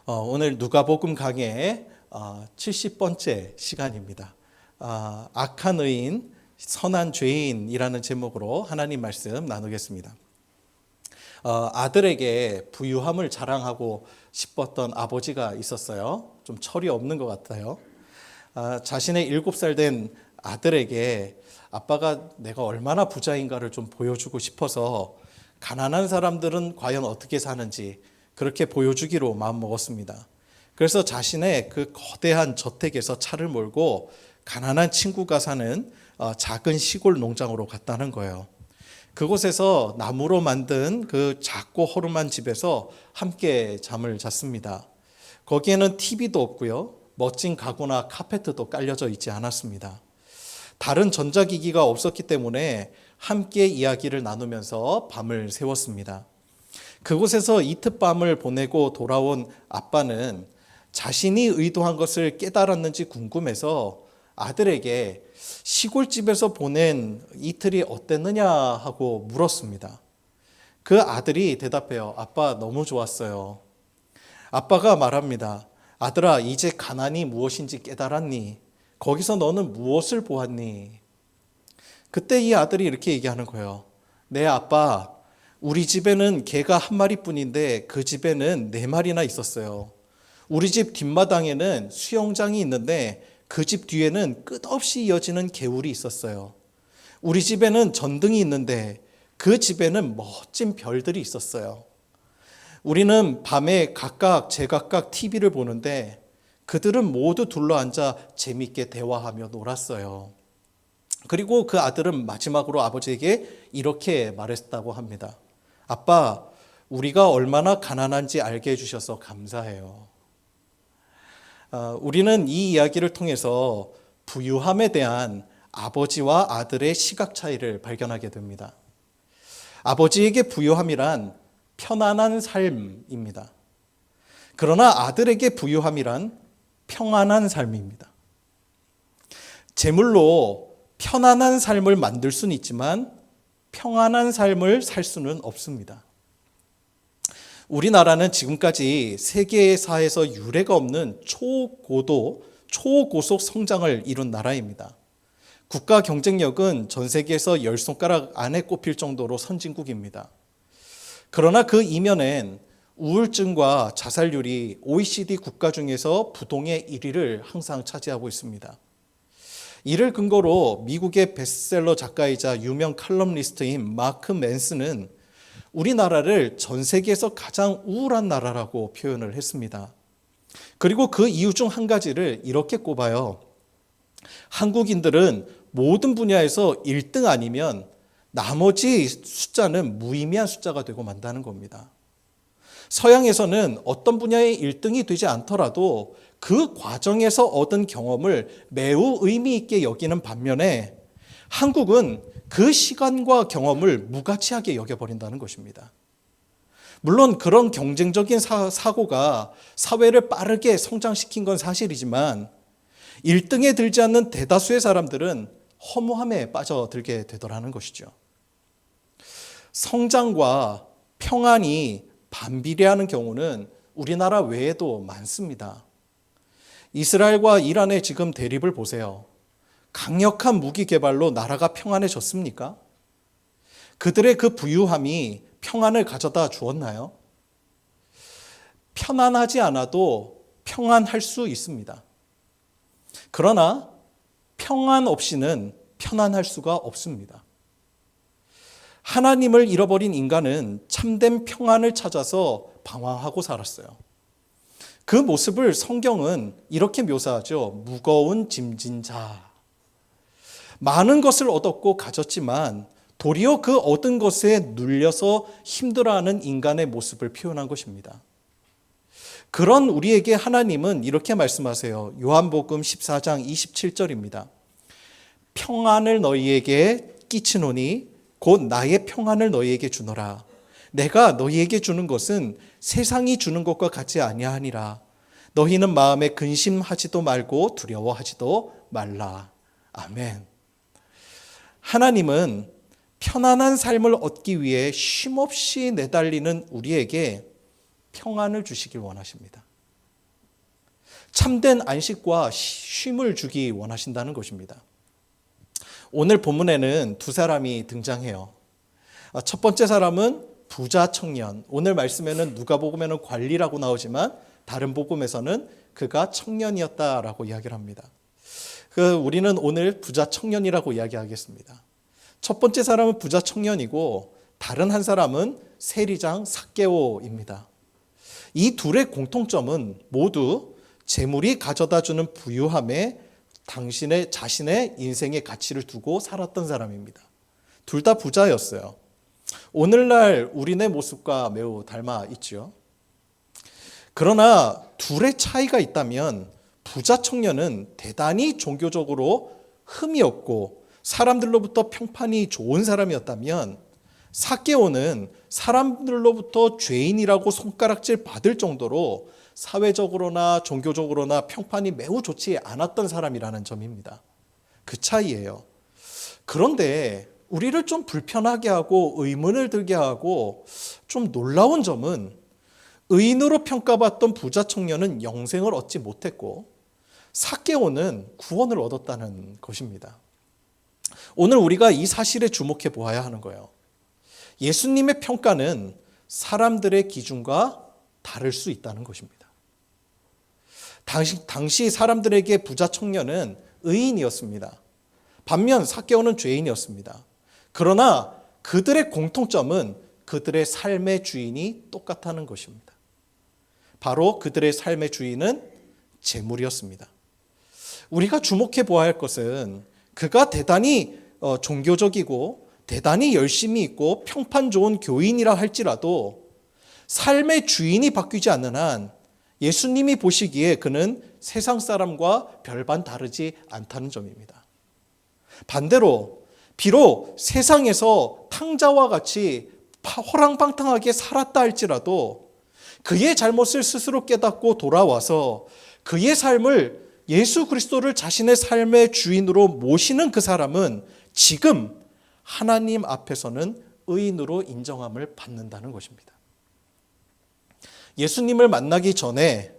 오늘 누가복음 강의 70번째 시간입니다. 악한 의인, 선한 죄인이라는 제목으로 하나님 말씀 나누겠습니다. 아들에게 부유함을 자랑하고 싶었던 아버지가 있었어요. 좀 철이 없는 것 같아요. 자신의 7살 된 아들에게 아빠가 내가 얼마나 부자인가를 좀 보여주고 싶어서 가난한 사람들은 과연 어떻게 사는지 그렇게 보여주기로 마음먹었습니다. 그래서 자신의 그 거대한 저택에서 차를 몰고 가난한 친구가 사는 작은 시골 농장으로 갔다는 거예요. 그곳에서 나무로 만든 그 작고 허름한 집에서 함께 잠을 잤습니다. 거기에는 TV도 없고요. 멋진 가구나 카페트도 깔려져 있지 않았습니다. 다른 전자기기가 없었기 때문에 함께 이야기를 나누면서 밤을 새웠습니다. 그곳에서 이틀밤을 보내고 돌아온 아빠는 자신이 의도한 것을 깨달았는지 궁금해서 아들에게 시골집에서 보낸 이틀이 어땠느냐 하고 물었습니다. 그 아들이 대답해요. 아빠 너무 좋았어요. 아빠가 말합니다. 아들아, 이제 가난이 무엇인지 깨달았니? 거기서 너는 무엇을 보았니? 그때 이 아들이 이렇게 얘기하는 거예요. 네, 아빠. 우리 집에는 개가 한 마리뿐인데 그 집에는 4마리나 있었어요. 우리 집 뒷마당에는 수영장이 있는데 그 집 뒤에는 끝없이 이어지는 개울이 있었어요. 우리 집에는 전등이 있는데 그 집에는 멋진 별들이 있었어요. 우리는 밤에 각각 제각각 TV를 보는데 그들은 모두 둘러앉아 재밌게 대화하며 놀았어요. 그리고 그 아들은 마지막으로 아버지에게 이렇게 말했다고 합니다. 아빠, 우리가 얼마나 가난한지 알게 해주셔서 감사해요. 우리는 이 이야기를 통해서 부유함에 대한 아버지와 아들의 시각 차이를 발견하게 됩니다. 아버지에게 부유함이란 편안한 삶입니다. 그러나 아들에게 부유함이란 평안한 삶입니다. 재물로 편안한 삶을 만들 수는 있지만 평안한 삶을 살 수는 없습니다. 우리나라는 지금까지 세계사에서 유례가 없는 초고도, 초고속 성장을 이룬 나라입니다. 국가 경쟁력은 전 세계에서 10손가락 안에 꼽힐 정도로 선진국입니다. 그러나 그 이면엔 우울증과 자살률이 OECD 국가 중에서 부동의 1위를 항상 차지하고 있습니다. 이를 근거로 미국의 베스트셀러 작가이자 유명 칼럼니스트인 마크 맨스는 우리나라를 전 세계에서 가장 우울한 나라라고 표현을 했습니다. 그리고 그 이유 중 한 가지를 이렇게 꼽아요. 한국인들은 모든 분야에서 1등 아니면 나머지 숫자는 무의미한 숫자가 되고 만다는 겁니다. 서양에서는 어떤 분야의 1등이 되지 않더라도 그 과정에서 얻은 경험을 매우 의미 있게 여기는 반면에 한국은 그 시간과 경험을 무가치하게 여겨버린다는 것입니다. 물론 그런 경쟁적인 사고가 사회를 빠르게 성장시킨 건 사실이지만 1등에 들지 않는 대다수의 사람들은 허무함에 빠져들게 되더라는 것이죠. 성장과 평안이 반비례하는 경우는 우리나라 외에도 많습니다. 이스라엘과 이란의 지금 대립을 보세요. 강력한 무기 개발로 나라가 평안해졌습니까? 그들의 그 부유함이 평안을 가져다 주었나요? 편안하지 않아도 평안할 수 있습니다. 그러나 평안 없이는 편안할 수가 없습니다. 하나님을 잃어버린 인간은 참된 평안을 찾아서 방황하고 살았어요. 그 모습을 성경은 이렇게 묘사하죠. 무거운 짐진 자. 많은 것을 얻었고 가졌지만 도리어 그 얻은 것에 눌려서 힘들어하는 인간의 모습을 표현한 것입니다. 그런 우리에게 하나님은 이렇게 말씀하세요. 요한복음 14장 27절입니다. 평안을 너희에게 끼치노니 곧 나의 평안을 너희에게 주노라. 내가 너희에게 주는 것은 세상이 주는 것과 같지 아니하니라. 너희는 마음에 근심하지도 말고 두려워하지도 말라. 아멘. 하나님은 편안한 삶을 얻기 위해 쉼없이 내달리는 우리에게 평안을 주시길 원하십니다. 참된 안식과 쉼을 주기 원하신다는 것입니다. 오늘 본문에는 두 사람이 등장해요. 첫 번째 사람은 부자 청년. 오늘 말씀에는 누가복음에는 관리라고 나오지만 다른 복음에서는 그가 청년이었다라고 이야기를 합니다. 우리는 오늘 부자 청년이라고 이야기하겠습니다. 첫 번째 사람은 부자 청년이고 다른 한 사람은 세리장 삭개오입니다. 이 둘의 공통점은 모두 재물이 가져다주는 부유함에 자신의 인생의 가치를 두고 살았던 사람입니다. 둘 다 부자였어요. 오늘날 우리네 모습과 매우 닮아 있죠. 그러나 둘의 차이가 있다면 부자 청년은 대단히 종교적으로 흠이 없고 사람들로부터 평판이 좋은 사람이었다면 삭개오는 사람들로부터 죄인이라고 손가락질 받을 정도로 사회적으로나 종교적으로나 평판이 매우 좋지 않았던 사람이라는 점입니다. 그 차이예요. 그런데 우리를 좀 불편하게 하고 의문을 들게 하고 좀 놀라운 점은 의인으로 평가받던 부자 청년은 영생을 얻지 못했고 삭개오는 구원을 얻었다는 것입니다. 오늘 우리가 이 사실에 주목해 보아야 하는 거예요. 예수님의 평가는 사람들의 기준과 다를 수 있다는 것입니다. 당시 사람들에게 부자 청년은 의인이었습니다. 반면 삭개오는 죄인이었습니다. 그러나 그들의 공통점은 그들의 삶의 주인이 똑같다는 것입니다. 바로 그들의 삶의 주인은 재물이었습니다. 우리가 주목해 보아야 할 것은 그가 대단히 종교적이고 대단히 열심히 있고 평판 좋은 교인이라 할지라도 삶의 주인이 바뀌지 않는 한 예수님이 보시기에 그는 세상 사람과 별반 다르지 않다는 점입니다. 반대로 비록 세상에서 탕자와 같이 호랑방탕하게 살았다 할지라도 그의 잘못을 스스로 깨닫고 돌아와서 그의 삶을 예수 그리스도를 자신의 삶의 주인으로 모시는 그 사람은 지금 하나님 앞에서는 의인으로 인정함을 받는다는 것입니다. 예수님을 만나기 전에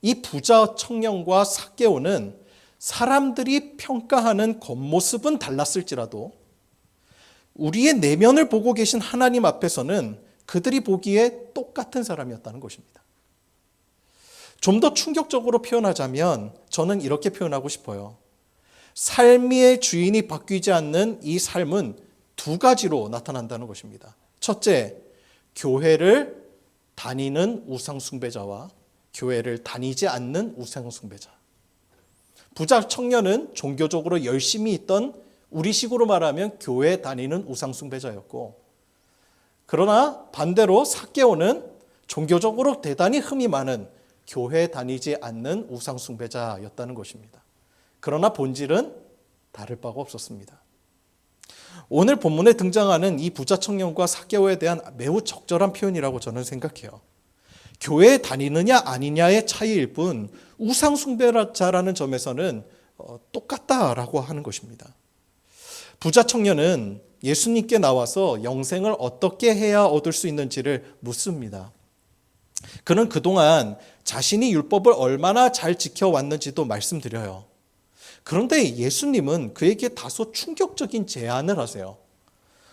이 부자 청년과 삭개오는 사람들이 평가하는 겉모습은 달랐을지라도 우리의 내면을 보고 계신 하나님 앞에서는 그들이 보기에 똑같은 사람이었다는 것입니다. 좀 더 충격적으로 표현하자면 저는 이렇게 표현하고 싶어요. 삶의 주인이 바뀌지 않는 이 삶은 두 가지로 나타난다는 것입니다. 첫째, 교회를 다니는 우상숭배자와 교회를 다니지 않는 우상숭배자. 부자 청년은 종교적으로 열심히 있던 우리식으로 말하면 교회 다니는 우상숭배자였고, 그러나 반대로 삭개오는 종교적으로 대단히 흠이 많은 교회 다니지 않는 우상숭배자였다는 것입니다. 그러나 본질은 다를 바가 없었습니다. 오늘 본문에 등장하는 이 부자 청년과 삭개오에 대한 매우 적절한 표현이라고 저는 생각해요. 교회에 다니느냐 아니냐의 차이일 뿐 우상숭배자라는 점에서는 똑같다라고 하는 것입니다. 부자 청년은 예수님께 나와서 영생을 어떻게 해야 얻을 수 있는지를 묻습니다. 그는 그동안 자신이 율법을 얼마나 잘 지켜왔는지도 말씀드려요. 그런데 예수님은 그에게 다소 충격적인 제안을 하세요.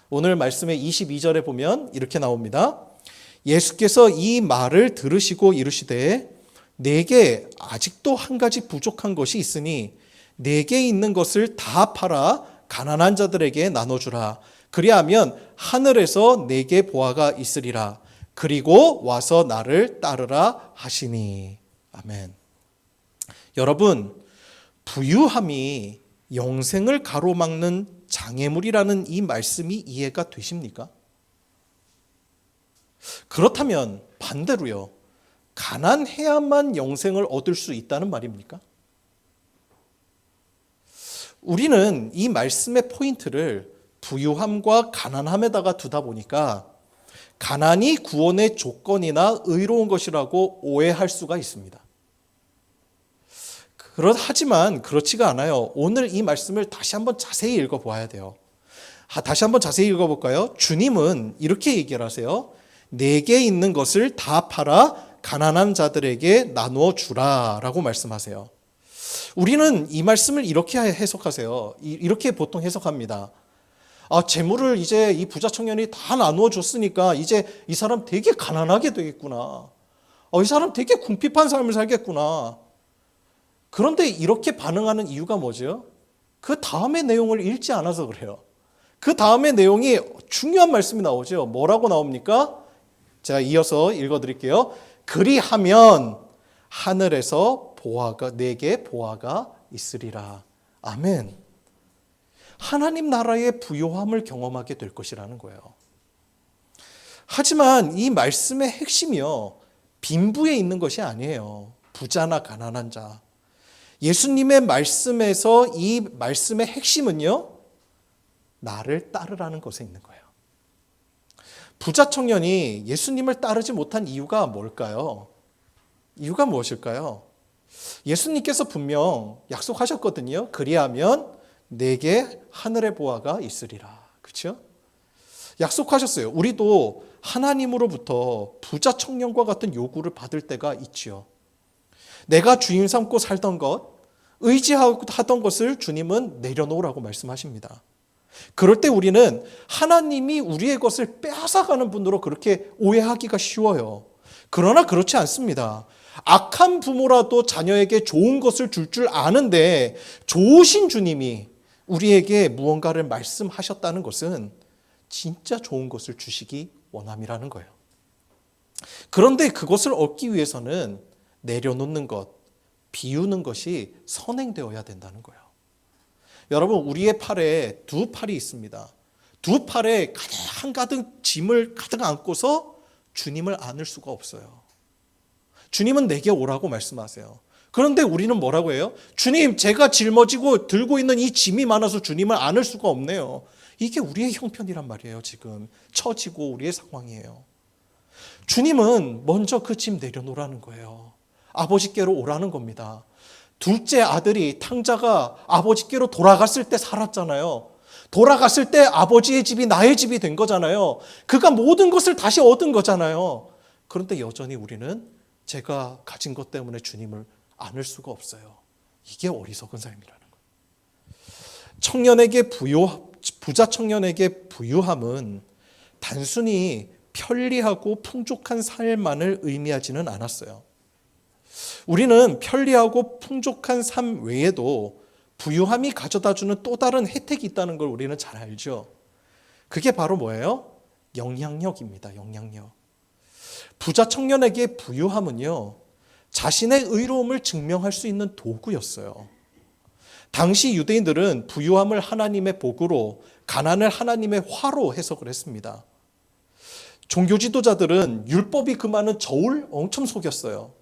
오늘 말씀의 22절에 보면 이렇게 나옵니다. 예수께서 이 말을 들으시고 이르시되 내게 아직도 한 가지 부족한 것이 있으니 내게 있는 것을 다 팔아 가난한 자들에게 나눠주라. 그리하면 하늘에서 내게 보화가 있으리라. 그리고 와서 나를 따르라 하시니. 아멘. 여러분, 부유함이 영생을 가로막는 장애물이라는 이 말씀이 이해가 되십니까? 그렇다면 반대로요, 가난해야만 영생을 얻을 수 있다는 말입니까? 우리는 이 말씀의 포인트를 부유함과 가난함에다가 두다 보니까 가난이 구원의 조건이나 의로운 것이라고 오해할 수가 있습니다. 하지만 그렇지가 않아요. 오늘 이 말씀을 다시 한번 자세히 읽어보아야 돼요. 다시 한번 자세히 읽어볼까요? 주님은 이렇게 얘기를 하세요. 내게 있는 것을 다 팔아 가난한 자들에게 나누어 주라라고 말씀하세요. 우리는 이 말씀을 이렇게 해석하세요. 이렇게 보통 해석합니다. 재물을 이제 이 부자 청년이 다 나누어 줬으니까 이제 이 사람 되게 가난하게 되겠구나. 이 사람 되게 궁핍한 삶을 살겠구나. 그런데 이렇게 반응하는 이유가 뭐죠? 그 다음의 내용을 읽지 않아서 그래요. 그 다음의 내용이 중요한 말씀이 나오죠. 뭐라고 나옵니까? 제가 이어서 읽어드릴게요. 그리하면 하늘에서 내게 보화가 있으리라. 아멘. 하나님 나라의 부요함을 경험하게 될 것이라는 거예요. 하지만 이 말씀의 핵심이요, 빈부에 있는 것이 아니에요. 부자나 가난한 자. 예수님의 말씀에서 이 말씀의 핵심은요, 나를 따르라는 것에 있는 거예요. 부자 청년이 예수님을 따르지 못한 이유가 뭘까요? 이유가 무엇일까요? 예수님께서 분명 약속하셨거든요. 그리하면 내게 하늘의 보화가 있으리라. 그렇죠? 약속하셨어요. 우리도 하나님으로부터 부자 청년과 같은 요구를 받을 때가 있지요. 내가 주인 삼고 살던 것, 의지하던 것을 주님은 내려놓으라고 말씀하십니다. 그럴 때 우리는 하나님이 우리의 것을 빼앗아가는 분으로 그렇게 오해하기가 쉬워요. 그러나 그렇지 않습니다. 악한 부모라도 자녀에게 좋은 것을 줄 아는데 좋으신 주님이 우리에게 무언가를 말씀하셨다는 것은 진짜 좋은 것을 주시기 원함이라는 거예요. 그런데 그것을 얻기 위해서는 내려놓는 것, 비우는 것이 선행되어야 된다는 거예요. 여러분, 우리의 팔에 두 팔이 있습니다. 두 팔에 한가득 짐을 가득 안고서 주님을 안을 수가 없어요. 주님은 내게 오라고 말씀하세요. 그런데 우리는 뭐라고 해요? 주님, 제가 짊어지고 들고 있는 이 짐이 많아서 주님을 안을 수가 없네요. 이게 우리의 형편이란 말이에요. 지금 처지고 우리의 상황이에요. 주님은 먼저 그 짐 내려놓으라는 거예요. 아버지께로 오라는 겁니다. 둘째 아들이 탕자가 아버지께로 돌아갔을 때 살았잖아요. 돌아갔을 때 아버지의 집이 나의 집이 된 거잖아요. 그가 모든 것을 다시 얻은 거잖아요. 그런데 여전히 우리는 제가 가진 것 때문에 주님을 안을 수가 없어요. 이게 어리석은 삶이라는 거예요. 부자 청년에게 부유함은 단순히 편리하고 풍족한 삶만을 의미하지는 않았어요. 우리는 편리하고 풍족한 삶 외에도 부유함이 가져다주는 또 다른 혜택이 있다는 걸 우리는 잘 알죠. 그게 바로 뭐예요? 영향력입니다. 영향력. 부자 청년에게 부유함은요, 자신의 의로움을 증명할 수 있는 도구였어요. 당시 유대인들은 부유함을 하나님의 복으로, 가난을 하나님의 화로 해석을 했습니다. 종교 지도자들은 율법이 금하는 저울 엄청 속였어요.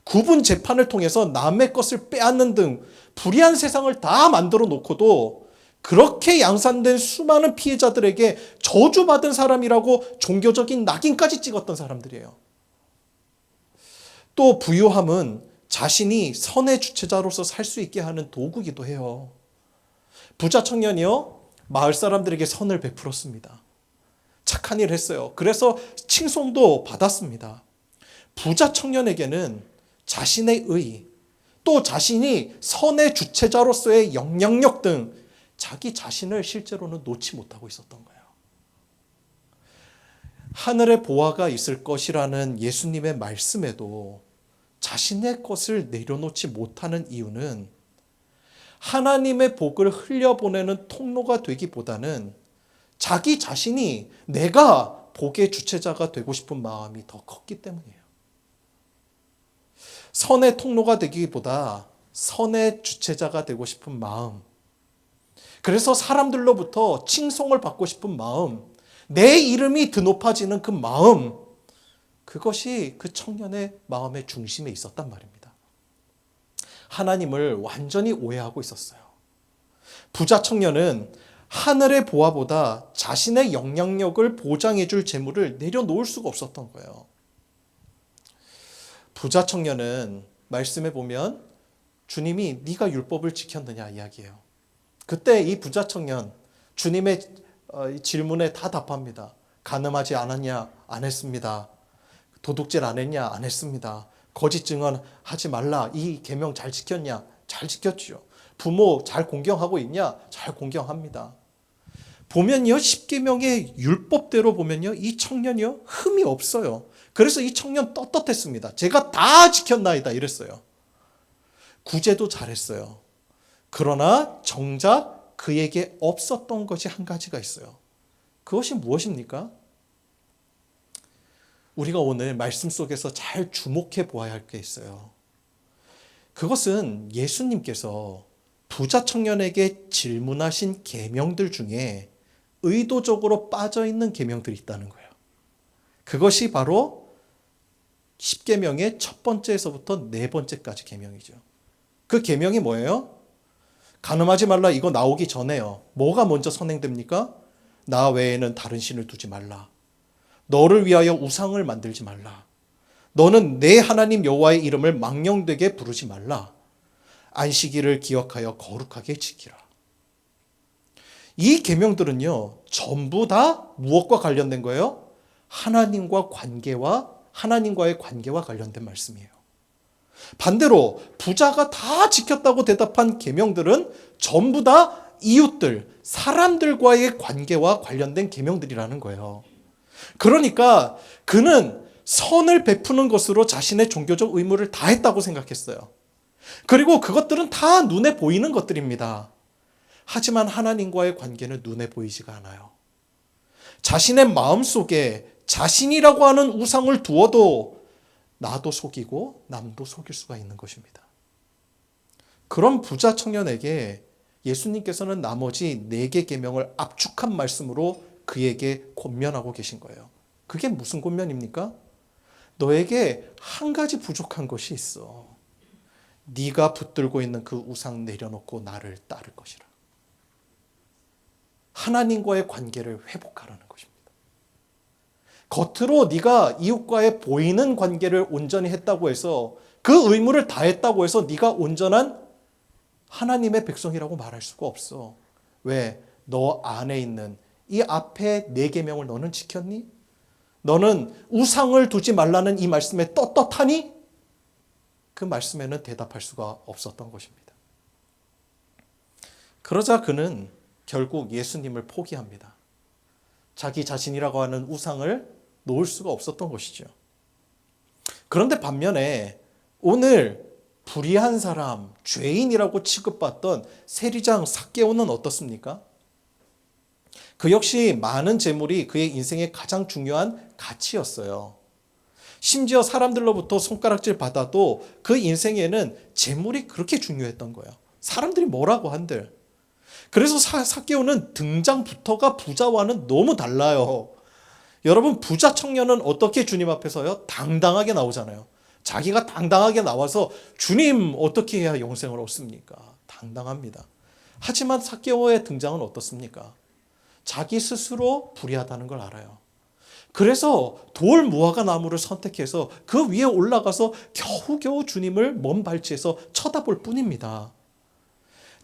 구분 재판을 통해서 남의 것을 빼앗는 등 불의한 세상을 다 만들어 놓고도 그렇게 양산된 수많은 피해자들에게 저주받은 사람이라고 종교적인 낙인까지 찍었던 사람들이에요. 또 부유함은 자신이 선의 주체자로서 살 수 있게 하는 도구이기도 해요. 부자 청년이요, 마을 사람들에게 선을 베풀었습니다. 착한 일을 했어요. 그래서 칭송도 받았습니다. 부자 청년에게는 자신의 의, 또 자신이 선의 주체자로서의 영향력 등 자기 자신을 실제로는 놓지 못하고 있었던 거예요. 하늘의 보화가 있을 것이라는 예수님의 말씀에도 자신의 것을 내려놓지 못하는 이유는 하나님의 복을 흘려보내는 통로가 되기보다는 자기 자신이 내가 복의 주체자가 되고 싶은 마음이 더 컸기 때문이에요. 선의 통로가 되기보다 선의 주체자가 되고 싶은 마음, 그래서 사람들로부터 칭송을 받고 싶은 마음, 내 이름이 드높아지는 그 마음, 그것이 그 청년의 마음의 중심에 있었단 말입니다. 하나님을 완전히 오해하고 있었어요. 부자 청년은 하늘의 보화보다 자신의 영향력을 보장해 줄 재물을 내려놓을 수가 없었던 거예요. 부자 청년은 말씀에 보면 주님이 네가 율법을 지켰느냐 이야기해요. 그때 이 부자 청년 주님의 질문에 다 답합니다. 간음하지 않았냐? 안 했습니다. 도둑질 안 했냐? 안 했습니다. 거짓 증언하지 말라. 이 계명 잘 지켰냐? 잘 지켰죠. 부모 잘 공경하고 있냐? 잘 공경합니다. 보면요, 십계명의 율법대로 보면요, 이 청년이요 흠이 없어요. 그래서 이 청년 떳떳했습니다. 제가 다 지켰나이다 이랬어요. 구제도 잘했어요. 그러나 정작 그에게 없었던 것이 한 가지가 있어요. 그것이 무엇입니까? 우리가 오늘 말씀 속에서 잘 주목해 보아야 할 게 있어요. 그것은 예수님께서 부자 청년에게 질문하신 계명들 중에 의도적으로 빠져있는 계명들이 있다는 거예요. 그것이 바로 10계명의 첫 번째에서부터 네 번째까지 계명이죠. 그 계명이 뭐예요? 간음하지 말라 이거 나오기 전에요. 뭐가 먼저 선행됩니까? 나 외에는 다른 신을 두지 말라. 너를 위하여 우상을 만들지 말라. 너는 내 하나님 여호와의 이름을 망령되게 부르지 말라. 안식일을 기억하여 거룩하게 지키라. 이 계명들은요, 전부 다 무엇과 관련된 거예요? 하나님과의 관계와 관련된 말씀이에요. 반대로 부자가 다 지켰다고 대답한 계명들은 전부 다 이웃들, 사람들과의 관계와 관련된 계명들이라는 거예요. 그러니까 그는 선을 베푸는 것으로 자신의 종교적 의무를 다했다고 생각했어요. 그리고 그것들은 다 눈에 보이는 것들입니다. 하지만 하나님과의 관계는 눈에 보이지가 않아요. 자신의 마음속에 자신이라고 하는 우상을 두어도 나도 속이고 남도 속일 수가 있는 것입니다. 그런 부자 청년에게 예수님께서는 나머지 4개 계명을 압축한 말씀으로 그에게 권면하고 계신 거예요. 그게 무슨 권면입니까? 너에게 한 가지 부족한 것이 있어. 네가 붙들고 있는 그 우상 내려놓고 나를 따를 것이라. 하나님과의 관계를 회복하라는 것입니다. 겉으로 네가 이웃과의 보이는 관계를 온전히 했다고 해서 그 의무를 다했다고 해서 네가 온전한 하나님의 백성이라고 말할 수가 없어. 왜? 너 안에 있는 이 앞에 4계명을 너는 지켰니? 너는 우상을 두지 말라는 이 말씀에 떳떳하니? 그 말씀에는 대답할 수가 없었던 것입니다. 그러자 그는 결국 예수님을 포기합니다. 자기 자신이라고 하는 우상을 놓을 수가 없었던 것이죠. 그런데 반면에 오늘 불의한 사람, 죄인이라고 취급받던 세리장 삭개오는 어떻습니까? 그 역시 많은 재물이 그의 인생의 가장 중요한 가치였어요. 심지어 사람들로부터 손가락질 받아도 그 인생에는 재물이 그렇게 중요했던 거예요. 사람들이 뭐라고 한들. 그래서 삭개오는 등장부터가 부자와는 너무 달라요. 여러분, 부자 청년은 어떻게 주님 앞에서요? 당당하게 나오잖아요. 자기가 당당하게 나와서 주님 어떻게 해야 영생을 얻습니까? 당당합니다. 하지만 삭개오의 등장은 어떻습니까? 자기 스스로 불의하다는 걸 알아요. 그래서 돌 무화과 나무를 선택해서 그 위에 올라가서 겨우겨우 주님을 먼 발치에서 쳐다볼 뿐입니다.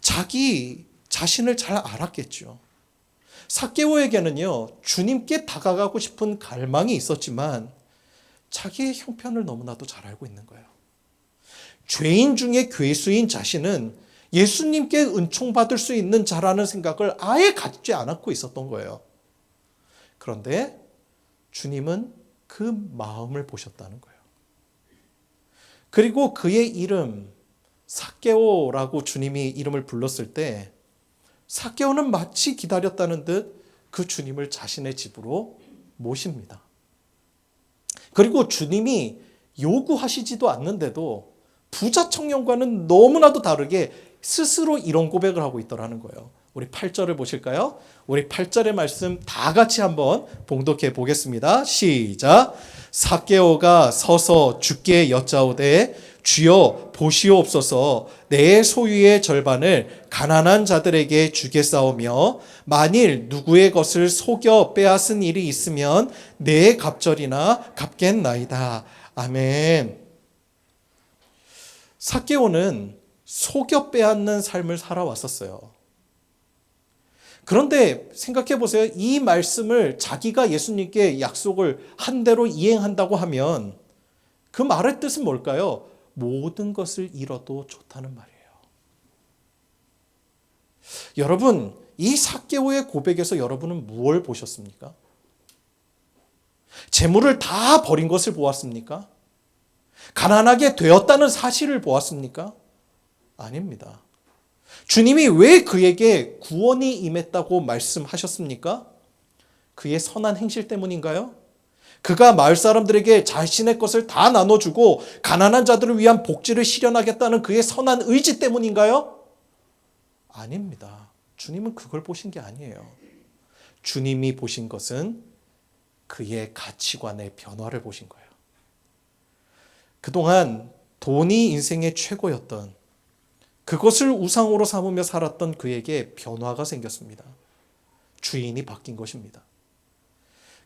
자기 자신을 잘 알았겠죠. 삭개오에게는요, 주님께 다가가고 싶은 갈망이 있었지만 자기의 형편을 너무나도 잘 알고 있는 거예요. 죄인 중에 괴수인 자신은 예수님께 은총받을 수 있는 자라는 생각을 아예 갖지 않고 있었던 거예요. 그런데 주님은 그 마음을 보셨다는 거예요. 그리고 그의 이름, 삭개오라고 주님이 이름을 불렀을 때 삭개오는 마치 기다렸다는 듯 그 주님을 자신의 집으로 모십니다. 그리고 주님이 요구하시지도 않는데도 부자 청년과는 너무나도 다르게 스스로 이런 고백을 하고 있더라는 거예요. 우리 8절을 보실까요? 우리 8절의 말씀 다 같이 한번 봉독해 보겠습니다. 시작. 삭개오가 서서 주께 여짜오되 주여 보시옵소서, 내 소유의 절반을 가난한 자들에게 주겠사오며 만일 누구의 것을 속여 빼앗은 일이 있으면 내 갑절이나 갚겠나이다. 아멘. 삭개오는 속여 빼앗는 삶을 살아왔었어요. 그런데 생각해 보세요. 이 말씀을 자기가 예수님께 약속을 한 대로 이행한다고 하면 그 말의 뜻은 뭘까요? 모든 것을 잃어도 좋다는 말이에요. 여러분, 이 삭개오의 고백에서 여러분은 무엇을 보셨습니까? 재물을 다 버린 것을 보았습니까? 가난하게 되었다는 사실을 보았습니까? 아닙니다. 주님이 왜 그에게 구원이 임했다고 말씀하셨습니까? 그의 선한 행실 때문인가요? 그가 마을 사람들에게 자신의 것을 다 나눠주고 가난한 자들을 위한 복지를 실현하겠다는 그의 선한 의지 때문인가요? 아닙니다. 주님은 그걸 보신 게 아니에요. 주님이 보신 것은 그의 가치관의 변화를 보신 거예요. 그동안 돈이 인생의 최고였던, 그것을 우상으로 삼으며 살았던 그에게 변화가 생겼습니다. 주인이 바뀐 것입니다.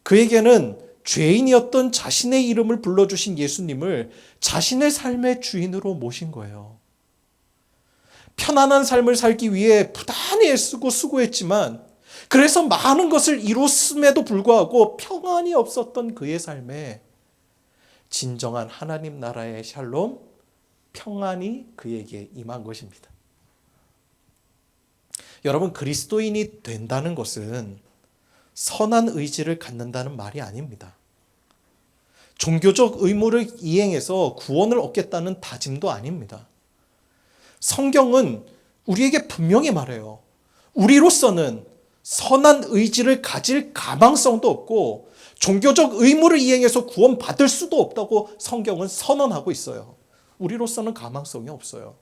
그에게는 죄인이었던 자신의 이름을 불러주신 예수님을 자신의 삶의 주인으로 모신 거예요. 편안한 삶을 살기 위해 부단히 애쓰고 수고했지만, 그래서 많은 것을 이뤘음에도 불구하고 평안이 없었던 그의 삶에 진정한 하나님 나라의 샬롬, 평안이 그에게 임한 것입니다. 여러분, 그리스도인이 된다는 것은 선한 의지를 갖는다는 말이 아닙니다. 종교적 의무를 이행해서 구원을 얻겠다는 다짐도 아닙니다. 성경은 우리에게 분명히 말해요. 우리로서는 선한 의지를 가질 가망성도 없고 종교적 의무를 이행해서 구원받을 수도 없다고 성경은 선언하고 있어요. 우리로서는 가망성이 없어요.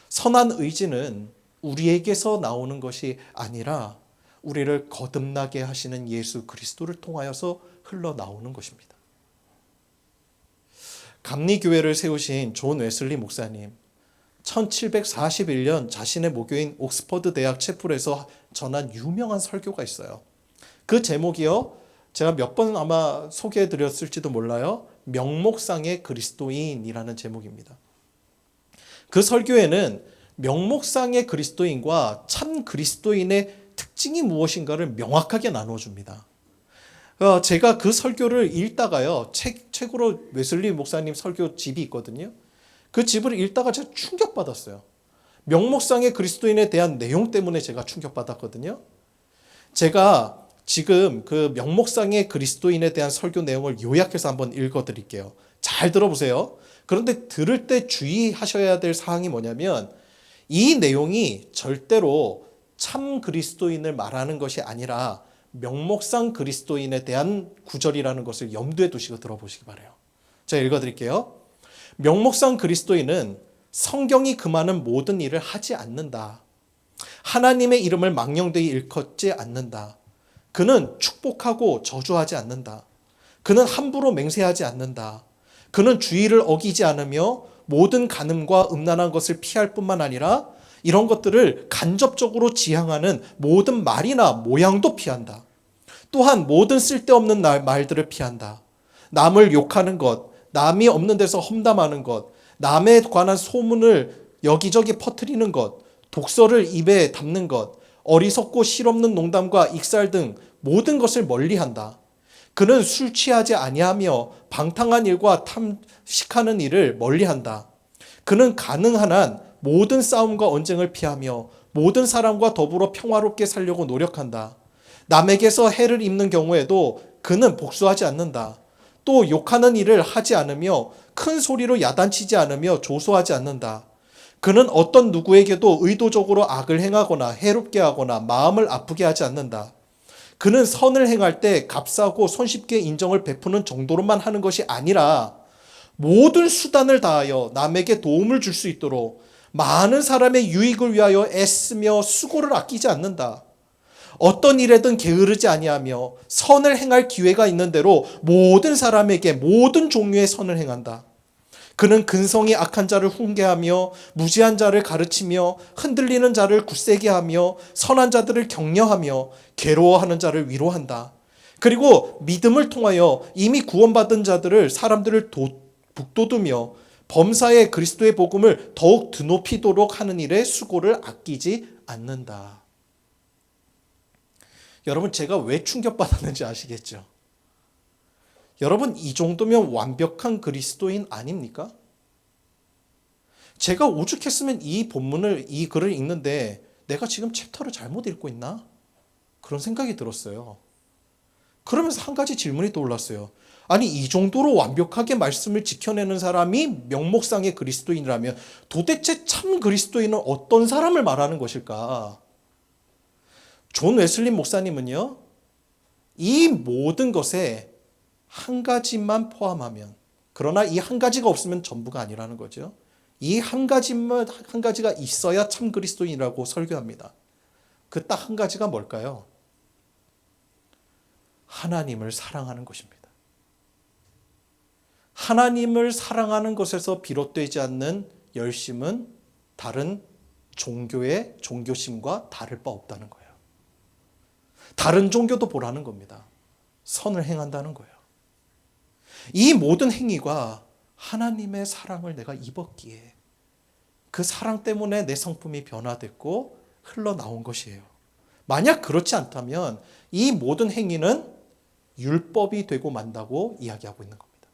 선한 의지는 우리에게서 나오는 것이 아니라 우리를 거듭나게 하시는 예수 그리스도를 통하여서 흘러나오는 것입니다. 감리교회를 세우신 존 웨슬리 목사님, 1741년 자신의 모교인 옥스퍼드 대학 채플에서 전한 유명한 설교가 있어요. 그 제목이요, 제가 몇 번 아마 소개해 드렸을지도 몰라요. 명목상의 그리스도인이라는 제목입니다. 그 설교에는 명목상의 그리스도인과 참 그리스도인의 특징이 무엇인가를 명확하게 나눠줍니다. 제가 그 설교를 읽다가요, 책으로 웨슬리 목사님 설교 집이 있거든요. 그 집을 읽다가 제가 충격받았어요. 명목상의 그리스도인에 대한 내용 때문에 제가 충격받았거든요. 제가 지금 그 명목상의 그리스도인에 대한 설교 내용을 요약해서 한번 읽어드릴게요. 잘 들어보세요. 그런데 들을 때 주의하셔야 될 사항이 뭐냐면, 이 내용이 절대로 참 그리스도인을 말하는 것이 아니라 명목상 그리스도인에 대한 구절이라는 것을 염두에 두시고 들어보시기 바라요. 제가 읽어드릴게요. 명목상 그리스도인은 성경이 금하는 모든 일을 하지 않는다. 하나님의 이름을 망령되이 일컫지 않는다. 그는 축복하고 저주하지 않는다. 그는 함부로 맹세하지 않는다. 그는 주의를 어기지 않으며 모든 간음과 음란한 것을 피할 뿐만 아니라 이런 것들을 간접적으로 지향하는 모든 말이나 모양도 피한다. 또한 모든 쓸데없는 말들을 피한다. 남을 욕하는 것, 남이 없는 데서 험담하는 것, 남에 관한 소문을 여기저기 퍼뜨리는 것, 독서를 입에 담는 것, 어리석고 실없는 농담과 익살 등 모든 것을 멀리한다. 그는 술 취하지 아니하며 방탕한 일과 탐식하는 일을 멀리한다. 그는 가능한 한 모든 싸움과 언쟁을 피하며 모든 사람과 더불어 평화롭게 살려고 노력한다. 남에게서 해를 입는 경우에도 그는 복수하지 않는다. 또 욕하는 일을 하지 않으며 큰 소리로 야단치지 않으며 조소하지 않는다. 그는 어떤 누구에게도 의도적으로 악을 행하거나 해롭게 하거나 마음을 아프게 하지 않는다. 그는 선을 행할 때 값싸고 손쉽게 인정을 베푸는 정도로만 하는 것이 아니라 모든 수단을 다하여 남에게 도움을 줄 수 있도록 많은 사람의 유익을 위하여 애쓰며 수고를 아끼지 않는다. 어떤 일에든 게으르지 아니하며 선을 행할 기회가 있는 대로 모든 사람에게 모든 종류의 선을 행한다. 그는 근성이 악한 자를 훈계하며 무지한 자를 가르치며 흔들리는 자를 굳세게 하며 선한 자들을 격려하며 괴로워하는 자를 위로한다. 그리고 믿음을 통하여 이미 구원받은 자들을 사람들을 북돋우며 범사에 그리스도의 복음을 더욱 드높이도록 하는 일에 수고를 아끼지 않는다. 여러분, 제가 왜 충격받았는지 아시겠죠? 여러분, 이 정도면 완벽한 그리스도인 아닙니까? 제가 오죽했으면 이 글을 읽는데 내가 지금 챕터를 잘못 읽고 있나? 그런 생각이 들었어요. 그러면서 한 가지 질문이 떠올랐어요. 아니, 이 정도로 완벽하게 말씀을 지켜내는 사람이 명목상의 그리스도인이라면 도대체 참 그리스도인은 어떤 사람을 말하는 것일까? 존 웨슬리 목사님은요, 이 모든 것에 한 가지만 포함하면, 그러나 이 한 가지가 없으면 전부가 아니라는 거죠. 이 한 가지가 있어야 참 그리스도인이라고 설교합니다. 그 딱 한 가지가 뭘까요? 하나님을 사랑하는 것입니다. 하나님을 사랑하는 것에서 비롯되지 않는 열심은 다른 종교의 종교심과 다를 바 없다는 거예요. 다른 종교도 보라는 겁니다. 선을 행한다는 거예요. 이 모든 행위가 하나님의 사랑을 내가 입었기에 그 사랑 때문에 내 성품이 변화됐고 흘러나온 것이에요. 만약 그렇지 않다면 이 모든 행위는 율법이 되고 만다고 이야기하고 있는 겁니다.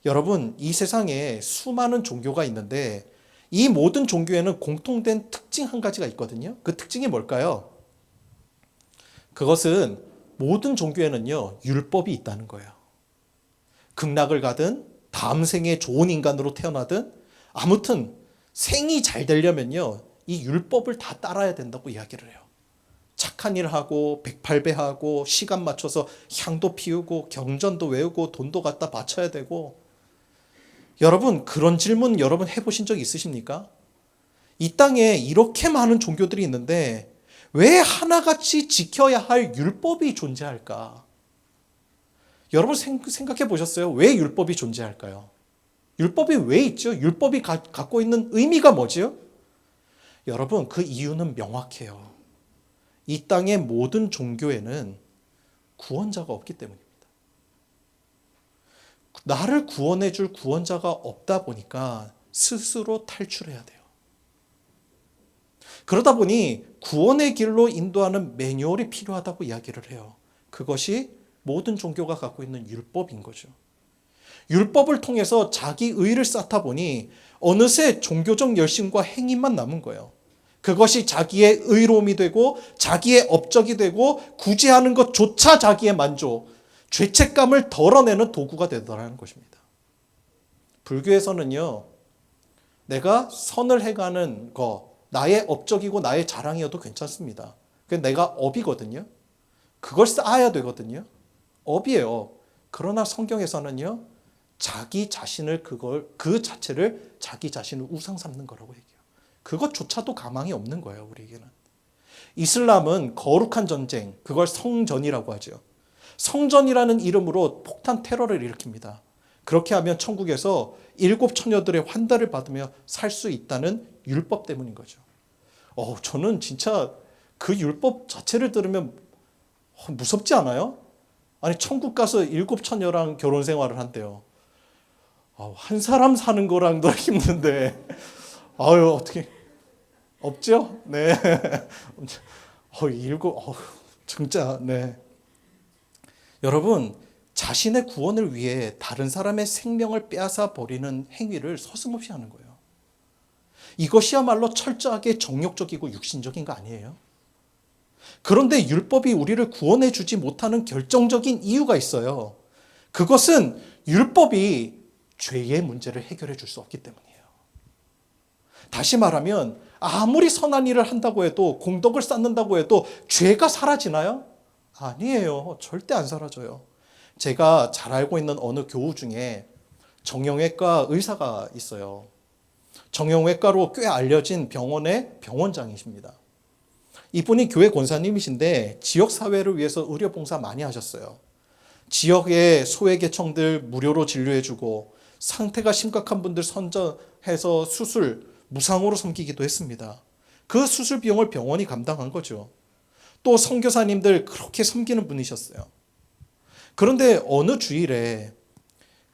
여러분, 이 세상에 수많은 종교가 있는데 이 모든 종교에는 공통된 특징 한 가지가 있거든요. 그 특징이 뭘까요? 그것은 모든 종교에는요, 율법이 있다는 거예요. 극락을 가든 다음 생에 좋은 인간으로 태어나든 아무튼 생이 잘 되려면요, 이 율법을 다 따라야 된다고 이야기를 해요. 착한 일 하고 108배하고 시간 맞춰서 향도 피우고 경전도 외우고 돈도 갖다 바쳐야 되고. 여러분, 그런 질문 여러분 해보신 적 있으십니까? 이 땅에 이렇게 많은 종교들이 있는데 왜 하나같이 지켜야 할 율법이 존재할까? 여러분 생각해 보셨어요? 왜 율법이 존재할까요? 율법이 왜 있죠? 율법이 갖고 있는 의미가 뭐지요? 여러분, 그 이유는 명확해요. 이 땅의 모든 종교에는 구원자가 없기 때문입니다. 나를 구원해 줄 구원자가 없다 보니까 스스로 탈출해야 돼요. 그러다 보니 구원의 길로 인도하는 매뉴얼이 필요하다고 이야기를 해요. 그것이 모든 종교가 갖고 있는 율법인 거죠. 율법을 통해서 자기 의를 쌓다 보니 어느새 종교적 열심과 행위만 남은 거예요. 그것이 자기의 의로움이 되고 자기의 업적이 되고 구제하는 것조차 자기의 만족, 죄책감을 덜어내는 도구가 되더라는 것입니다. 불교에서는요, 내가 선을 해가는 거, 나의 업적이고 나의 자랑이어도 괜찮습니다. 그게 내가 업이거든요. 그걸 쌓아야 되거든요. 업이에요. 그러나 성경에서는요, 자기 자신을 그 자체를 자기 자신을 우상 삼는 거라고 얘기해요. 그것조차도 가망이 없는 거예요, 우리에게는. 이슬람은 거룩한 전쟁, 그걸 성전이라고 하죠. 성전이라는 이름으로 폭탄 테러를 일으킵니다. 그렇게 하면 천국에서 7 처녀들의 환대를 받으며 살 수 있다는 율법 때문인 거죠. 저는 진짜 그 율법 자체를 들으면 무섭지 않아요? 아니, 천국 가서 7 처녀랑 결혼 생활을 한대요. 한 사람 사는 거랑도 힘든데, 어떻게, 없죠? 네. 진짜, 네. 여러분, 자신의 구원을 위해 다른 사람의 생명을 빼앗아 버리는 행위를 서슴없이 하는 거예요. 이것이야말로 철저하게 정욕적이고 육신적인 거 아니에요? 그런데 율법이 우리를 구원해 주지 못하는 결정적인 이유가 있어요. 그것은 율법이 죄의 문제를 해결해 줄 수 없기 때문이에요. 다시 말하면 아무리 선한 일을 한다고 해도, 공덕을 쌓는다고 해도 죄가 사라지나요? 아니에요. 절대 안 사라져요. 제가 잘 알고 있는 어느 교우 중에 정형외과 의사가 있어요. 정형외과로 꽤 알려진 병원의 병원장이십니다. 이분이 교회 권사님이신데 지역사회를 위해서 의료봉사 많이 하셨어요. 지역의 소외계층들 무료로 진료해주고 상태가 심각한 분들 선정해서 수술 무상으로 섬기기도 했습니다. 그 수술 비용을 병원이 감당한 거죠. 또 선교사님들 그렇게 섬기는 분이셨어요. 그런데 어느 주일에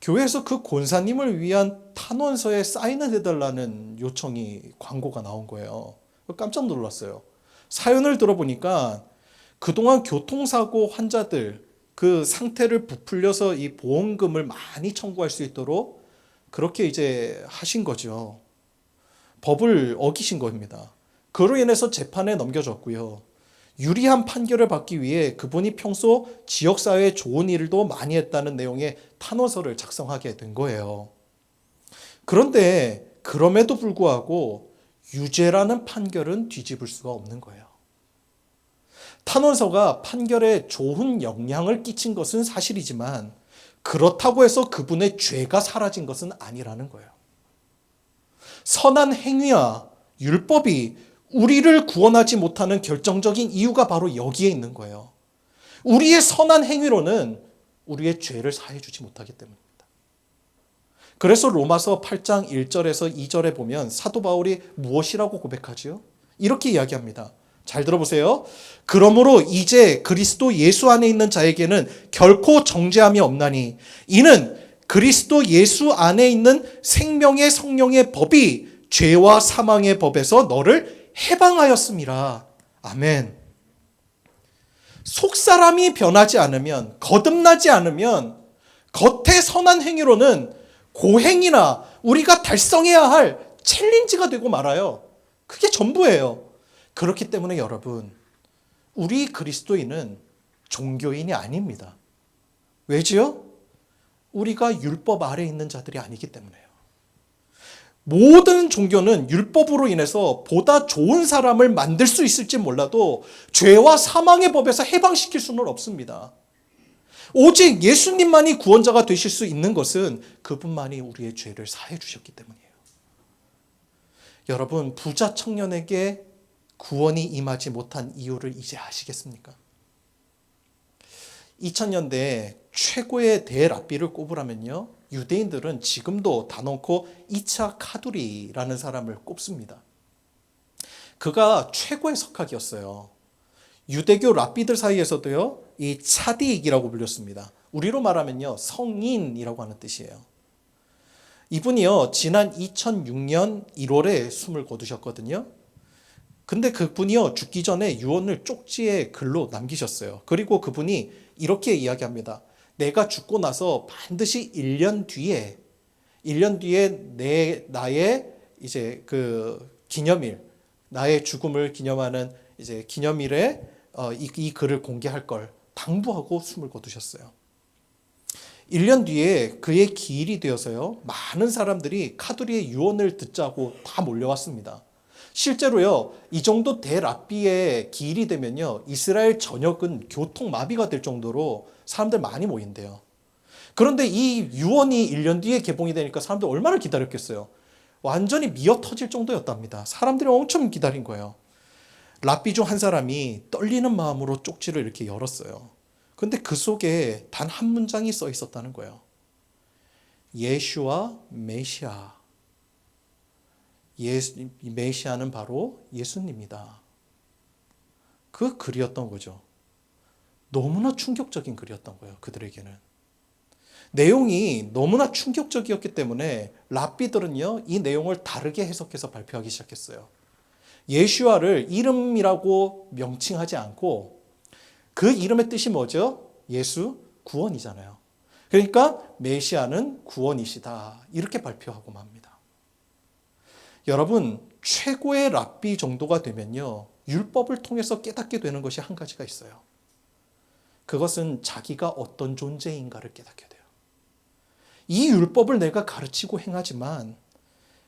교회에서 그 권사님을 위한 탄원서에 사인을 해달라는 요청이 광고가 나온 거예요. 깜짝 놀랐어요. 사연을 들어보니까 그동안 교통사고 환자들 그 상태를 부풀려서 이 보험금을 많이 청구할 수 있도록 그렇게 이제 하신 거죠. 법을 어기신 겁니다. 그로 인해서 재판에 넘겨졌고요. 유리한 판결을 받기 위해 그분이 평소 지역사회에 좋은 일도 많이 했다는 내용의 탄원서를 작성하게 된 거예요. 그런데 그럼에도 불구하고 유죄라는 판결은 뒤집을 수가 없는 거예요. 탄원서가 판결에 좋은 영향을 끼친 것은 사실이지만 그렇다고 해서 그분의 죄가 사라진 것은 아니라는 거예요. 선한 행위와 율법이 우리를 구원하지 못하는 결정적인 이유가 바로 여기에 있는 거예요. 우리의 선한 행위로는 우리의 죄를 사해주지 못하기 때문입니다. 그래서 로마서 8장 1절에서 2절에 보면 사도 바울이 무엇이라고 고백하지요? 이렇게 이야기합니다. 잘 들어보세요. 그러므로 이제 그리스도 예수 안에 있는 자에게는 결코 정죄함이 없나니 이는 그리스도 예수 안에 있는 생명의 성령의 법이 죄와 사망의 법에서 너를 해방하였음이라. 아멘. 속사람이 변하지 않으면, 거듭나지 않으면 겉의 선한 행위로는 고행이나 우리가 달성해야 할 챌린지가 되고 말아요. 그게 전부예요. 그렇기 때문에 여러분, 우리 그리스도인은 종교인이 아닙니다. 왜지요? 우리가 율법 아래에 있는 자들이 아니기 때문에요. 모든 종교는 율법으로 인해서 보다 좋은 사람을 만들 수 있을지 몰라도 죄와 사망의 법에서 해방시킬 수는 없습니다. 오직 예수님만이 구원자가 되실 수 있는 것은 그분만이 우리의 죄를 사해 주셨기 때문이에요. 여러분, 부자 청년에게 구원이 임하지 못한 이유를 이제 아시겠습니까? 2000년대에 최고의 대랍비를 꼽으라면요, 유대인들은 지금도 다놓고 이차 카두리라는 사람을 꼽습니다. 그가 최고의 석학이었어요. 유대교 랍비들 사이에서도요, 이 차디익이라고 불렸습니다. 우리로 말하면요, 성인이라고 하는 뜻이에요. 이분이요, 지난 2006년 1월에 숨을 거두셨거든요. 근데 그분이요, 죽기 전에 유언을 쪽지에 글로 남기셨어요. 그리고 그분이 이렇게 이야기합니다. 내가 죽고 나서 반드시 1년 뒤에 나의 이제 그 기념일, 나의 죽음을 기념하는 이제 기념일에 이 글을 공개할 걸 당부하고 숨을 거두셨어요. 1년 뒤에 그의 기일이 되어서요, 많은 사람들이 카두리의 유언을 듣자고 다 몰려왔습니다. 실제로요, 이 정도 대랍비의 기일이 되면요, 이스라엘 전역은 교통마비가 될 정도로 사람들 많이 모인대요. 그런데 이 유언이 1년 뒤에 개봉이 되니까 사람들 얼마나 기다렸겠어요. 완전히 미어 터질 정도였답니다. 사람들이 엄청 기다린 거예요. 랍비 중 한 사람이 떨리는 마음으로 쪽지를 이렇게 열었어요. 근데 그 속에 단 한 문장이 써 있었다는 거예요. 예슈와 메시아. 메시아는 바로 예수님이다. 그 글이었던 거죠. 너무나 충격적인 글이었던 거예요, 그들에게는. 내용이 너무나 충격적이었기 때문에 랍비들은요, 이 내용을 다르게 해석해서 발표하기 시작했어요. 예슈아를 이름이라고 명칭하지 않고 그 이름의 뜻이 뭐죠? 예수, 구원이잖아요. 그러니까 메시아는 구원이시다, 이렇게 발표하고 맙니다. 여러분, 최고의 랍비 정도가 되면요, 율법을 통해서 깨닫게 되는 것이 한 가지가 있어요. 그것은 자기가 어떤 존재인가를 깨닫게 돼요. 이 율법을 내가 가르치고 행하지만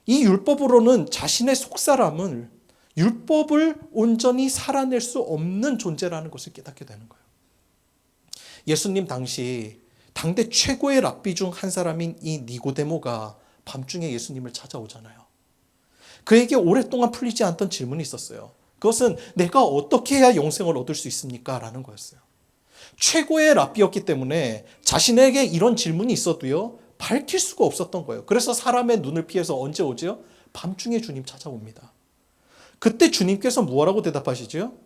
이 율법으로는 자신의 속사람을, 율법을 온전히 살아낼 수 없는 존재라는 것을 깨닫게 되는 거예요. 예수님 당시 당대 최고의 랍비 중 한 사람인 이 니고데모가 밤중에 예수님을 찾아오잖아요. 그에게 오랫동안 풀리지 않던 질문이 있었어요. 그것은 내가 어떻게 해야 영생을 얻을 수 있습니까? 라는 거였어요. 최고의 랍비였기 때문에 자신에게 이런 질문이 있어도요, 밝힐 수가 없었던 거예요. 그래서 사람의 눈을 피해서 언제 오지요? 밤중에 주님 찾아옵니다. 그때 주님께서 뭐라고 대답하시죠?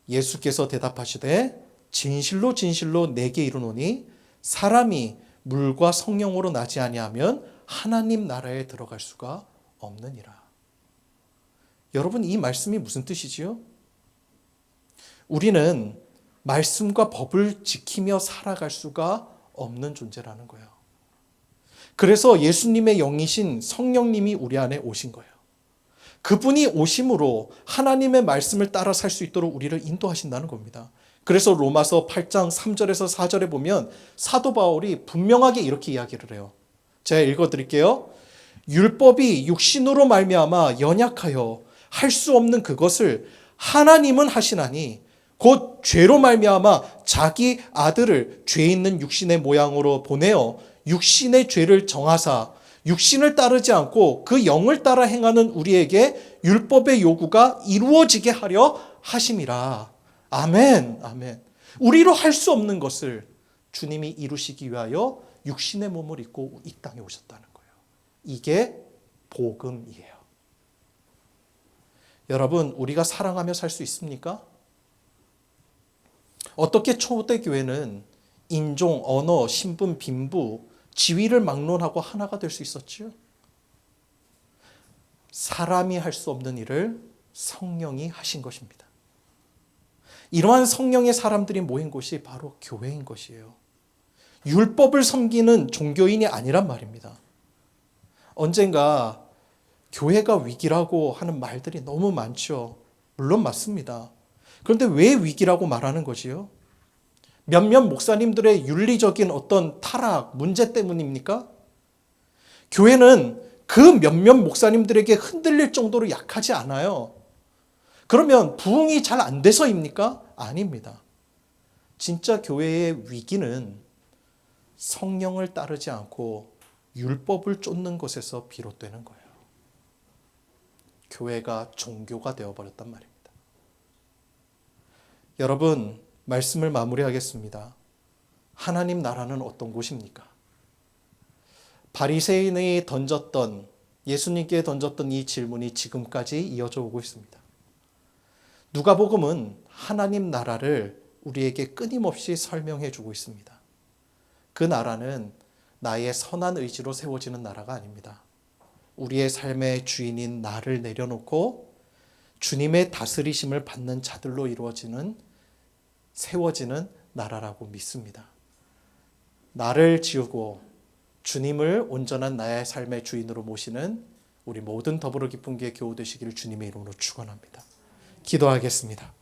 예수께서 대답하시되 진실로 진실로 내게 이르노니 사람이 물과 성령으로 나지 아니하면 하나님 나라에 들어갈 수가 없느니라. 여러분, 이 말씀이 무슨 뜻이지요? 우리는 말씀과 법을 지키며 살아갈 수가 없는 존재라는 거예요. 그래서 예수님의 영이신 성령님이 우리 안에 오신 거예요. 그분이 오심으로 하나님의 말씀을 따라 살 수 있도록 우리를 인도하신다는 겁니다. 그래서 로마서 8장 3절에서 4절에 보면 사도 바울이 분명하게 이렇게 이야기를 해요. 제가 읽어드릴게요. 율법이 육신으로 말미암아 연약하여 할 수 없는 그것을 하나님은 하시나니 곧 죄로 말미암아 자기 아들을 죄 있는 육신의 모양으로 보내어 육신의 죄를 정하사 육신을 따르지 않고 그 영을 따라 행하는 우리에게 율법의 요구가 이루어지게 하려 하심이라. 아멘, 아멘. 우리로 할 수 없는 것을 주님이 이루시기 위하여 육신의 몸을 입고 이 땅에 오셨다는 거예요. 이게 복음이에요. 여러분, 우리가 사랑하며 살 수 있습니까? 어떻게 초대교회는 인종, 언어, 신분, 빈부, 지위를 막론하고 하나가 될 수 있었지요? 사람이 할 수 없는 일을 성령이 하신 것입니다. 이러한 성령의 사람들이 모인 곳이 바로 교회인 것이에요. 율법을 섬기는 종교인이 아니란 말입니다. 언젠가 교회가 위기라고 하는 말들이 너무 많죠. 물론 맞습니다. 그런데 왜 위기라고 말하는 거지요? 몇몇 목사님들의 윤리적인 어떤 타락, 문제 때문입니까? 교회는 그 몇몇 목사님들에게 흔들릴 정도로 약하지 않아요. 그러면 부흥이 잘 안 돼서입니까? 아닙니다. 진짜 교회의 위기는 성령을 따르지 않고 율법을 쫓는 것에서 비롯되는 거예요. 교회가 종교가 되어버렸단 말입니다. 여러분, 말씀을 마무리하겠습니다. 하나님 나라는 어떤 곳입니까? 바리새인이 던졌던, 예수님께 던졌던 이 질문이 지금까지 이어져 오고 있습니다. 누가복음은 하나님 나라를 우리에게 끊임없이 설명해 주고 있습니다. 그 나라는 나의 선한 의지로 세워지는 나라가 아닙니다. 우리의 삶의 주인인 나를 내려놓고 주님의 다스리심을 받는 자들로 세워지는 나라라고 믿습니다. 나를 지우고 주님을 온전한 나의 삶의 주인으로 모시는 우리 모든 더불어 기쁜 교회 교우 되시기를 주님의 이름으로 축원합니다. 기도하겠습니다.